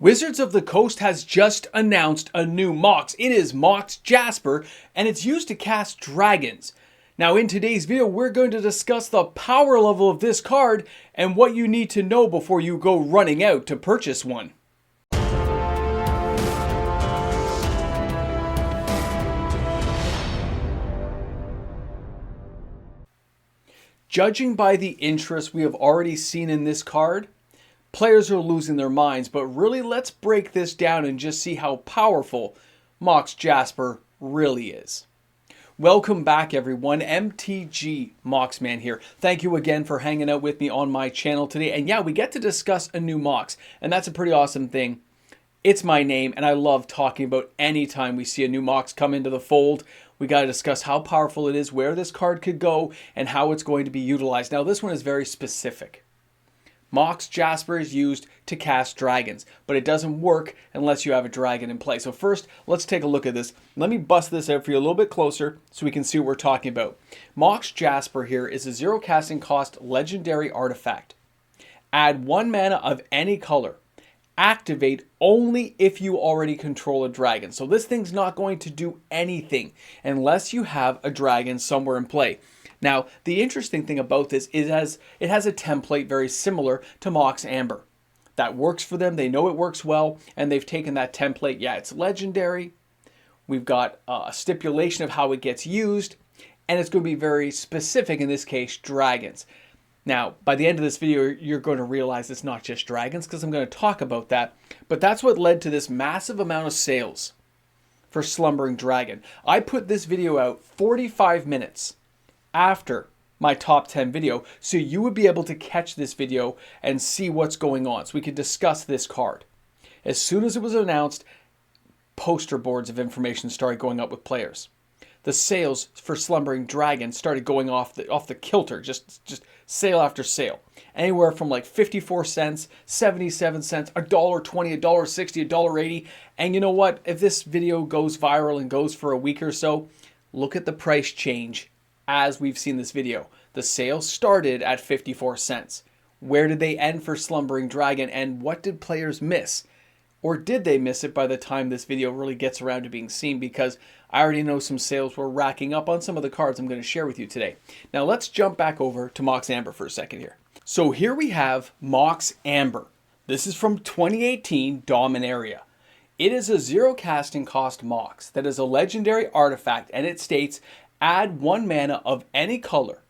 Wizards of the Coast has just announced a new Mox. It is Mox Jasper, and it's used to cast dragons. Now in today's video, we're going to discuss the power level of this card and what you need to know before you go running out to purchase one. Judging by the interest we have already seen in this card, players are losing their minds, but really let's break this down and just see how powerful Mox Jasper really is. Welcome back everyone, MTG Moxman here. Thank you again for hanging out with me on my channel today. And yeah, we get to discuss a new Mox, and that's a pretty awesome thing. It's my name, and I love talking about any time we see a new Mox come into the fold. We got to discuss how powerful it is, where this card could go, and how it's going to be utilized. Now this one is very specific. Mox Jasper is used to cast dragons, but it doesn't work unless you have a dragon in play. So first, let's take a look at this. Let me bust this out for you a little bit closer so we can see what we're talking about. Mox Jasper here is a 0 casting cost legendary artifact. Add 1 mana of any color. Activate only if you already control a dragon. So this thing's not going to do anything unless you have a dragon somewhere in play. Now, the interesting thing about this is it has a template very similar to Mox Amber. That works for them, they know it works well, and they've taken that template. Yeah, it's legendary. We've got a stipulation of how it gets used, and it's going to be very specific, in this case, dragons. Now, by the end of this video, you're going to realize it's not just dragons, because I'm going to talk about that. But that's what led to this massive amount of sales for Slumbering Dragon. I put this video out 45 minutes after my top 10 video, so you would be able to catch this video and see what's going on, so we could discuss this card. As soon as it was announced, poster boards of information started going up with players. The sales for Slumbering Dragon started going off the kilter, just sale after sale. Anywhere from like 54 cents, 77 cents, $1.20, $1.60, $1.80. And you know what? If this video goes viral and goes for a week or so, look at the price change as we've seen this video. The sale started at 54 cents. Where did they end for Slumbering Dragon, and what did players miss? Or did they miss it by the time this video really gets around to being seen? Because I already know some sales were racking up on some of the cards I'm going to share with you today. Now let's jump back over to Mox Amber for a second here. So here we have Mox Amber. This is from 2018 Dominaria. It is a 0 casting cost Mox that is a legendary artifact, and it states add 1 mana of any color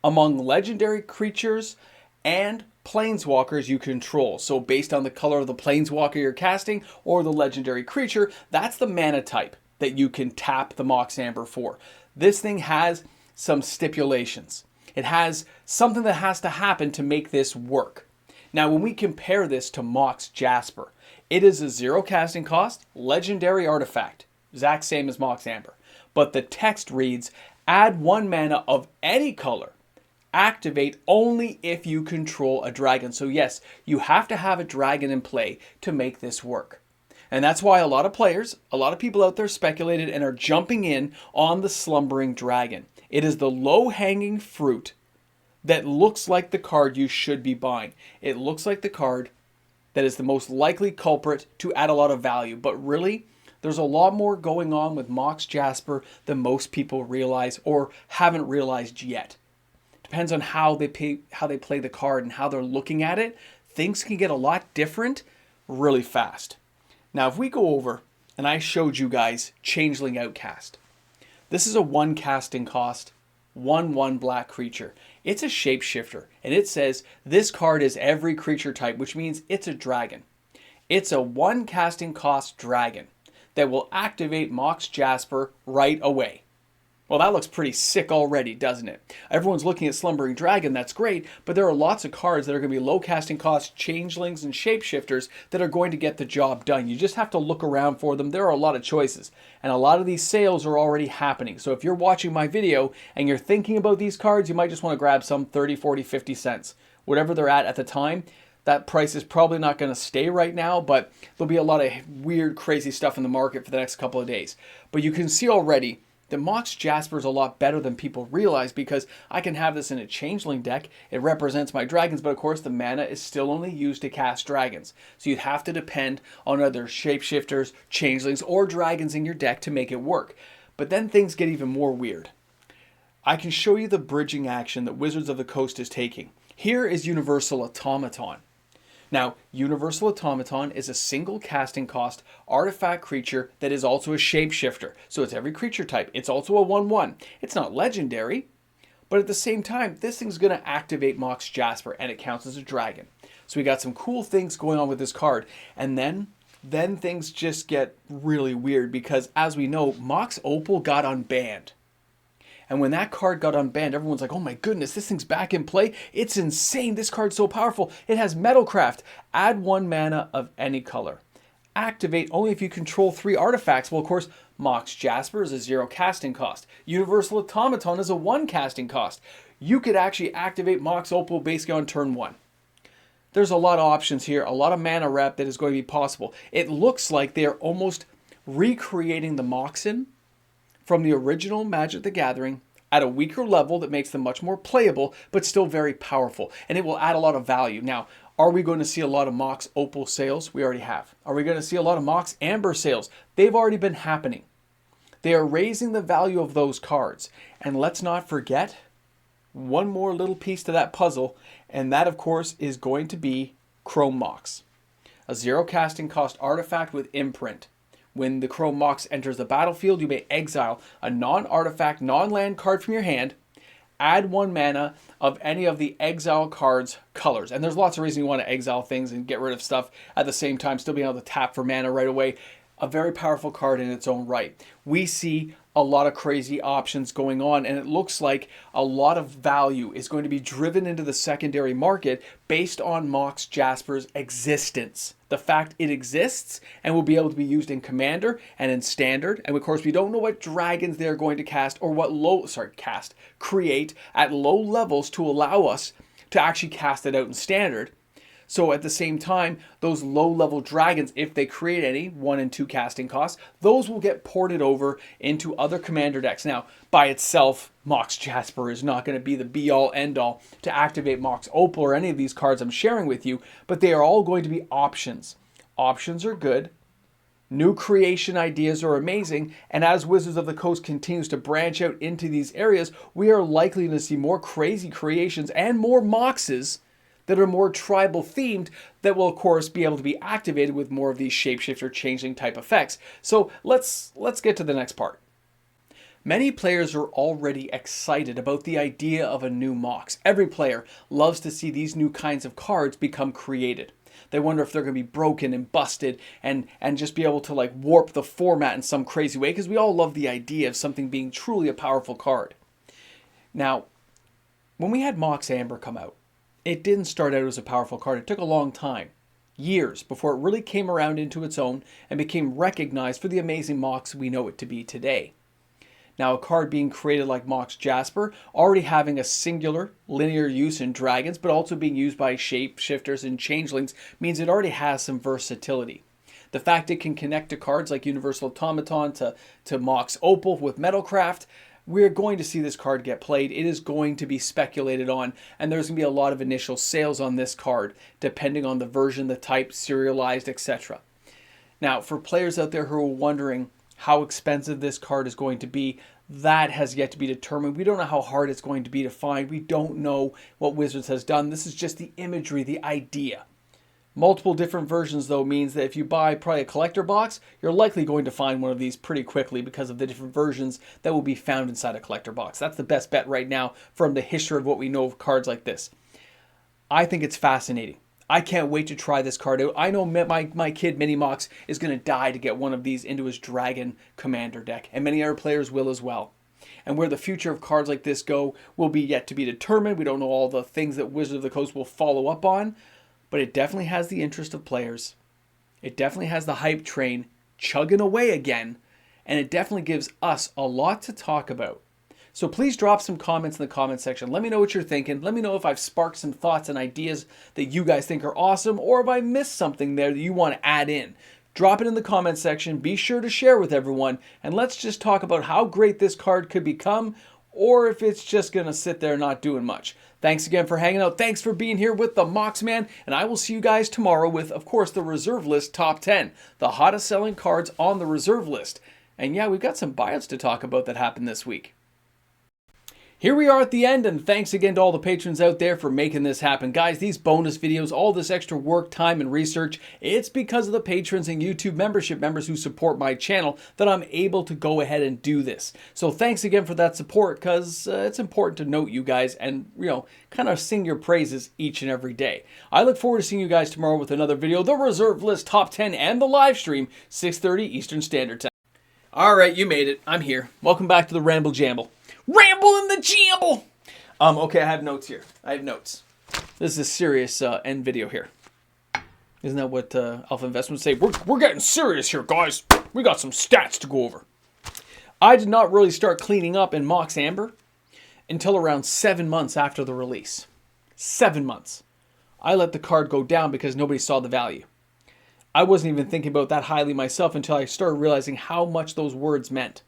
among legendary creatures and planeswalkers you control. So based on the color of the planeswalker you're casting or the legendary creature, that's the mana type that you can tap the Mox Amber for. This thing has some stipulations. It has something that has to happen to make this work. Now when we compare this to Mox Jasper, it is a 0 casting cost legendary artifact, exact same as Mox Amber. But the text reads, add 1 mana of any color. Activate only if you control a dragon. So yes, you have to have a dragon in play to make this work. And that's why a lot of players, a lot of people out there speculated and are jumping in on the Slumbering Dragon. It is the low-hanging fruit that looks like the card you should be buying. It looks like the card that is the most likely culprit to add a lot of value. But really, there's a lot more going on with Mox Jasper than most people realize or haven't realized yet. Depends on how they play the card and how they're looking at it. Things can get a lot different really fast. Now, if we go over and I showed you guys Changeling Outcast. This is a 1 casting cost, 1/1 black creature. It's a shapeshifter, and it says this card is every creature type, which means it's a dragon. It's a 1 casting cost dragon that will activate Mox Jasper right away. Well, that looks pretty sick already, doesn't it? Everyone's looking at Slumbering Dragon, that's great, but there are lots of cards that are going to be low casting cost changelings and shapeshifters that are going to get the job done. You just have to look around for them. There are a lot of choices, and a lot of these sales are already happening. So if you're watching my video and you're thinking about these cards, you might just want to grab some 30, 40, 50 cents. Whatever they're at the time. That price is probably not going to stay right now, but there'll be a lot of weird, crazy stuff in the market for the next couple of days. But you can see already that Mox Jasper is a lot better than people realize, because I can have this in a Changeling deck. It represents my dragons, but of course the mana is still only used to cast dragons. So you'd have to depend on other shapeshifters, changelings, or dragons in your deck to make it work. But then things get even more weird. I can show you the bridging action that Wizards of the Coast is taking. Here is Universal Automaton. Now, Universal Automaton is a single casting cost artifact creature that is also a shapeshifter. So it's every creature type. It's also a 1/1. It's not legendary, but at the same time, this thing's going to activate Mox Jasper, and it counts as a dragon. So we got some cool things going on with this card. And then things just get really weird, because as we know, Mox Opal got unbanned. And when that card got unbanned, everyone's like, oh my goodness, this thing's back in play. It's insane. This card's so powerful. It has Metalcraft. Add 1 mana of any color. Activate only if you control 3 artifacts. Well, of course, Mox Jasper is a 0 casting cost. Universal Automaton is a 1 casting cost. You could actually activate Mox Opal basically on turn 1. There's a lot of options here, a lot of mana rep that is going to be possible. It looks like they are almost recreating the Moxen from the original Magic the Gathering at a weaker level that makes them much more playable, but still very powerful. And it will add a lot of value. Now, are we going to see a lot of Mox Opal sales? We already have. Are we going to see a lot of Mox Amber sales? They've already been happening. They are raising the value of those cards. And let's not forget one more little piece to that puzzle, and that, of course, is going to be Chrome Mox. A 0 casting cost artifact with imprint. When the Chrome Mox enters the battlefield, you may exile a non-artifact, non-land card from your hand, add 1 mana of any of the exile cards' colors. And there's lots of reasons you want to exile things and get rid of stuff at the same time, still being able to tap for mana right away. A very powerful card in its own right. We see a lot of crazy options going on, and it looks like a lot of value is going to be driven into the secondary market based on Mox Jasper's existence. The fact it exists and will be able to be used in Commander and in Standard. And of course, we don't know what dragons they're going to cast, or what create at low levels to allow us to actually cast it out in Standard. So at the same time, those low-level dragons, if they create any 1 and 2 casting costs, those will get ported over into other Commander decks. Now, by itself, Mox Jasper is not going to be the be-all, end-all to activate Mox Opal or any of these cards I'm sharing with you, but they are all going to be options. Options are good. New creation ideas are amazing, and as Wizards of the Coast continues to branch out into these areas, we are likely to see more crazy creations and more Moxes that are more tribal themed, that will of course be able to be activated with more of these shapeshifter changeling type effects. So let's get to the next part. Many players are already excited about the idea of a new Mox. Every player loves to see these new kinds of cards become created. They wonder if they're going to be broken and busted and just be able to like warp the format in some crazy way, because we all love the idea of something being truly a powerful card. Now, when we had Mox Amber come out, it didn't start out as a powerful card. It took a long time, years, before it really came around into its own and became recognized for the amazing Mox we know it to be today. Now, a card being created like Mox Jasper, already having a singular linear use in dragons, but also being used by shapeshifters and changelings, means it already has some versatility. The fact it can connect to cards like Universal Automaton to Mox Opal with Metalcraft, we're going to see this card get played. It is going to be speculated on, and there's going to be a lot of initial sales on this card, depending on the version, the type, serialized, etc. Now, for players out there who are wondering how expensive this card is going to be, that has yet to be determined. We don't know how hard it's going to be to find. We don't know what Wizards has done. This is just the imagery, the idea. Multiple different versions, though, means that if you buy probably a collector box, you're likely going to find one of these pretty quickly because of the different versions that will be found inside a collector box. That's the best bet right now from the history of what we know of cards like this. I think it's fascinating. I can't wait to try this card out. I know my kid, Mini Mox, is going to die to get one of these into his Dragon Commander deck, and many other players will as well. And where the future of cards like this go will be yet to be determined. We don't know all the things that Wizards of the Coast will follow up on, but it definitely has the interest of players. It definitely has the hype train chugging away again, and it definitely gives us a lot to talk about. So please drop some comments in the comment section. Let me know what you're thinking. Let me know if I've sparked some thoughts and ideas that you guys think are awesome, or if I missed something there that you want to add in. Drop it in the comment section. Be sure to share with everyone. And let's just talk about how great this card could become, or if it's just going to sit there not doing much. Thanks again for hanging out. Thanks for being here with the Mox Man. And I will see you guys tomorrow with, of course, the reserve list top 10. The hottest selling cards on the reserve list. And yeah, we've got some buyouts to talk about that happened this week. Here we are at the end, and thanks again to all the patrons out there for making this happen. Guys, these bonus videos, all this extra work, time, and research, it's because of the patrons and YouTube membership members who support my channel that I'm able to go ahead and do this. So thanks again for that support, because it's important to note you guys and, kind of sing your praises each and every day. I look forward to seeing you guys tomorrow with another video, the Reserve List Top 10, and the live stream, 6:30 Eastern Standard Time. All right, you made it. I'm here. Welcome back to the Ramble Jamble. Ramble in the Jamble! Okay, I have notes here. I have notes. This is a serious end video here. Isn't that what Alpha Investments say? We're getting serious here, guys. We got some stats to go over. I did not really start cleaning up in Mox Amber until around 7 months after the release. 7 months. I let the card go down because nobody saw the value. I wasn't even thinking about that highly myself until I started realizing how much those words meant.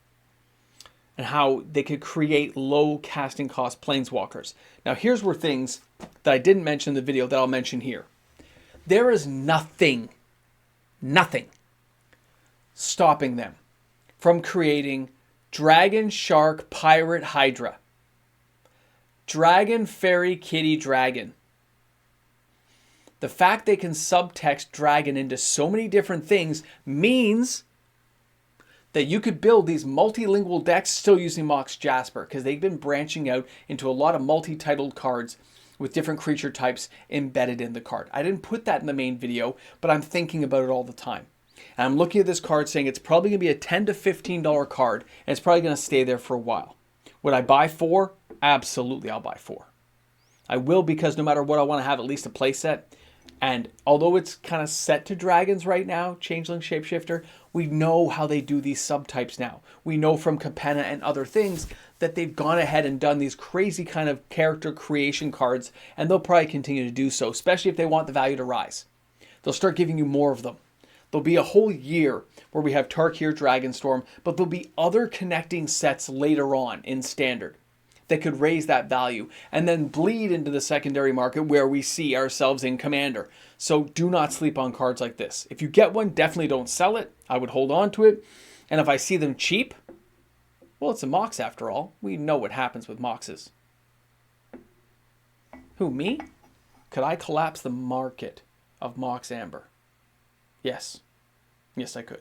And how they could create low casting cost planeswalkers. Now here's where things that I didn't mention in the video that I'll mention here. There is nothing stopping them from creating Dragon, Shark, Pirate, Hydra. Dragon, Fairy, Kitty, Dragon. The fact they can subtext Dragon into so many different things means that you could build these multilingual decks still using Mox Jasper, because they've been branching out into a lot of multi-titled cards with different creature types embedded in the card. I didn't put that in the main video, but I'm thinking about it all the time. And I'm looking at this card saying it's probably going to be a $10 to $15 card, and it's probably going to stay there for a while. Would I buy 4? Absolutely, I'll buy 4. I will, because no matter what, I want to have at least a play set. And although it's kind of set to dragons right now, Changeling Shapeshifter, we know how they do these subtypes now. We know from Capenna and other things that they've gone ahead and done these crazy kind of character creation cards, and they'll probably continue to do so, especially if they want the value to rise. They'll start giving you more of them. There'll be a whole year where we have Tarkir Dragonstorm, but there'll be other connecting sets later on in Standard that could raise that value and then bleed into the secondary market where we see ourselves in Commander. So do not sleep on cards like this. If you get one, definitely don't sell it. I would hold on to it. And if I see them cheap, well, it's a Mox after all. We know what happens with Moxes. Who, me? Could I collapse the market of Mox Amber? Yes. Yes, I could.